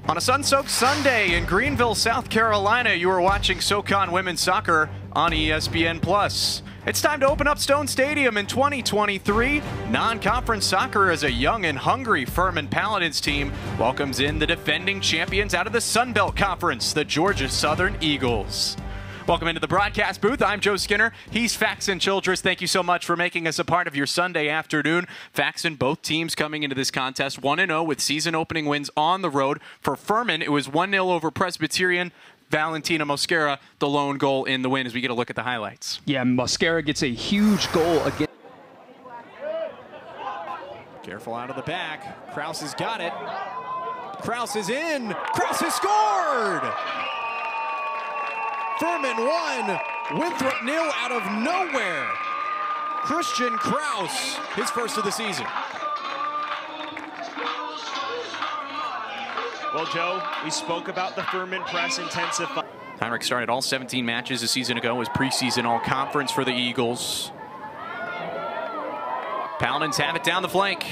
On a sun-soaked Sunday in Greenville, South Carolina, you are watching SoCon Women's Soccer on ESPN+. It's time to open up Stone Stadium in 2023. Non-conference soccer as a young and hungry Furman Paladins team welcomes in the defending champions out of the Sun Belt Conference, the Georgia Southern Eagles. Welcome into the broadcast booth. I'm Joe Skinner. He's Faxon Childress. Thank you so much for making us a part of your Sunday afternoon. Faxon, both teams coming into this contest 1-0 with season opening wins on the road. For Furman, it was 1-0 over Presbyterian. Valentina Mosquera, the lone goal in the win as we get a look at the highlights. Yeah, Mosquera gets a huge goal again. Careful out of the back. Kraus has got it. Kraus is in. Kraus has scored! Furman 1, Winthrop 0 out of nowhere. Christian Kraus, his first of the season. Well, Joe, we spoke about the Furman press intensify. Heinrich started all 17 matches a season ago as preseason all-conference for the Eagles. Paladins have it down the flank.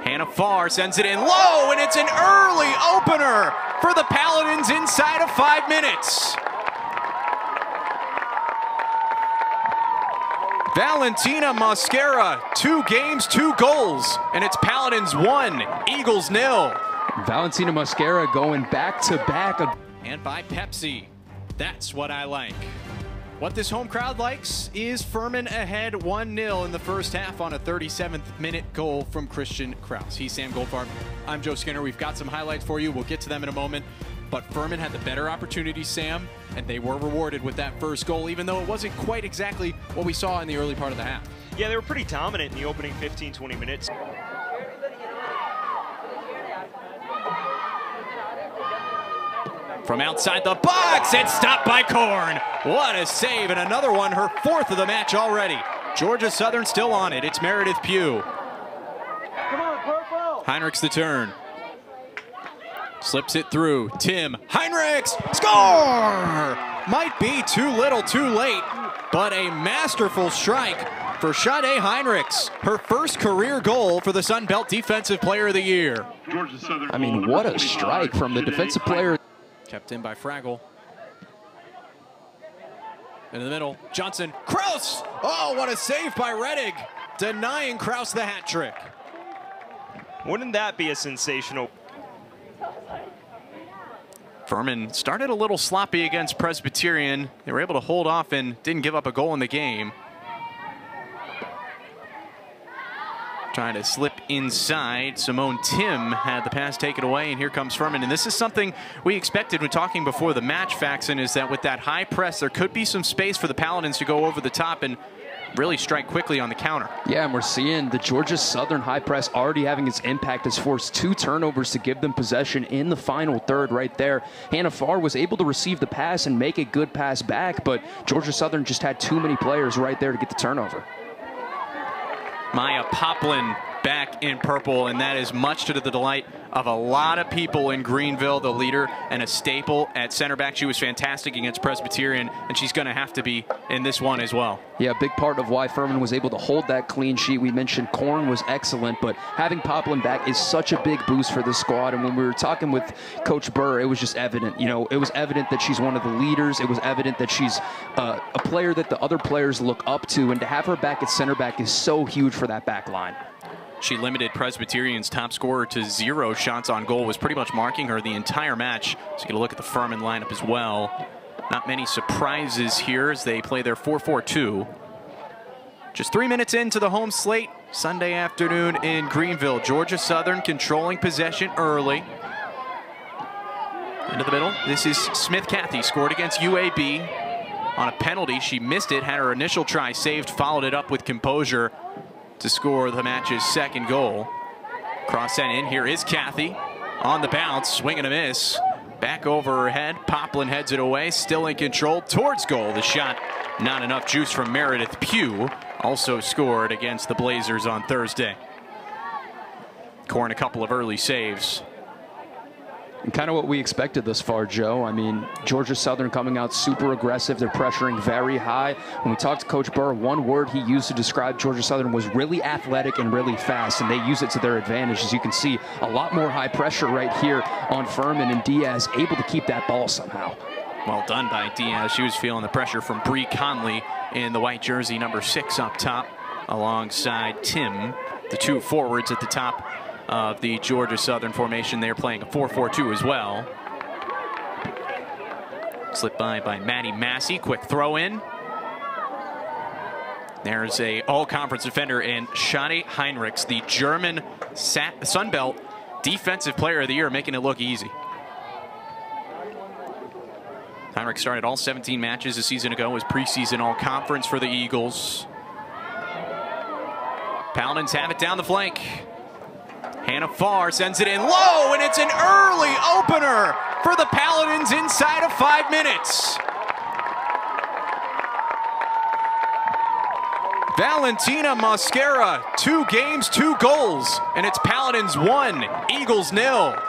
Hannah Farr sends it in low, and it's an early opener for the Paladins inside of 5 minutes. Valentina Mosquera, 2 games, 2 goals, and it's Paladins 1, Eagles 0. Valentina Mosquera going back-to-back. And by Pepsi, that's what I like. What this home crowd likes is Furman ahead 1-0 in the first half on a 37th minute goal from Christian Kraus. He's Sam Goldfarb. I'm Joe Skinner. We've got some highlights for you. We'll get to them in a moment. But Furman had the better opportunity, Sam, and they were rewarded with that first goal, even though it wasn't quite exactly what we saw in the early part of the half. Yeah, they were pretty dominant in the opening 15-20 minutes. From outside the box, it's stopped by Korn. What a save, and another one, her 4th of the match already. Georgia Southern still on it. It's Meredith Pugh. Come on, Purple. Heinrichs the turn. Slips it through. Tim Heinrichs. Score! Might be too little, too late, but a masterful strike for Sade Heinrichs. Her first career goal for the Sun Belt Defensive Player of the Year. I mean, what a strike from the defensive player. Kept in by Fraggle. In the middle, Johnson. Kraus! Oh, what a save by Rettig, denying Kraus the hat trick. Wouldn't that be a sensational? Furman started a little sloppy against Presbyterian. They were able to hold off and didn't give up a goal in the game. Trying to slip inside. Simone Tim had the pass taken away, and here comes Furman. And this is something we expected when talking before the match, Faxon, is that with that high press, there could be some space for the Paladins to go over the top and really strike quickly on the counter. Yeah, and we're seeing the Georgia Southern high press already having its impact. Has forced 2 turnovers to give them possession in the final third right there. Hannah Farr was able to receive the pass and make a good pass back, but Georgia Southern just had too many players right there to get the turnover. Maya Poplin back in purple, and that is much to the delight of a lot of people in Greenville. The leader and a staple at center back. She was fantastic against Presbyterian, and she's going to have to be in this one as well. Yeah, a big part of why Furman was able to hold that clean sheet. We mentioned Korn was excellent, but having Poplin back is such a big boost for the squad. And when we were talking with Coach Burr, it was just evident. You know, it was evident that she's one of the leaders. It was evident that she's a player that the other players look up to, and to have her back at center back is so huge for that back line. She limited Presbyterian's top scorer to 0 shots on goal, was pretty much marking her the entire match. So get a look at the Furman lineup as well. Not many surprises here as they play their 4-4-2. Just 3 minutes into the home slate, Sunday afternoon in Greenville. Georgia Southern controlling possession early. Into the middle, this is Smith Cathy, scored against UAB on a penalty. She missed it, had her initial try saved, followed it up with composure to score the match's 2nd goal. Cross sent in. Here is Cathy on the bounce, swing and a miss. Back over her head. Poplin heads it away, still in control towards goal. The shot, not enough juice from Meredith Pugh. Also scored against the Blazers on Thursday. Korn a couple of early saves. Kind of what we expected thus far, Joe. I mean, Georgia Southern coming out super aggressive. They're pressuring very high. When we talked to Coach Burr, one word he used to describe Georgia Southern was really athletic and really fast, and they use it to their advantage. As you can see, a lot more high pressure right here on Furman, and Diaz able to keep that ball somehow. Well done by Diaz. She was feeling the pressure from Bree Conley in the white jersey, number 6 up top, alongside Tim, the 2 forwards at the top of the Georgia Southern formation. They're playing a 4-4-2 as well. Slipped by Maddie Massey. Quick throw in. There's a all-conference defender in Shadi Heinrichs, the German Sunbelt Defensive Player of the Year, making it look easy. Heinrich started all 17 matches a season ago, was preseason all-conference for the Eagles. Paladins have it down the flank. Hannah Farr sends it in low, and it's an early opener for the Paladins inside of 5 minutes. Valentina Mosquera, 2 games, 2 goals, and it's Paladins 1, Eagles 0.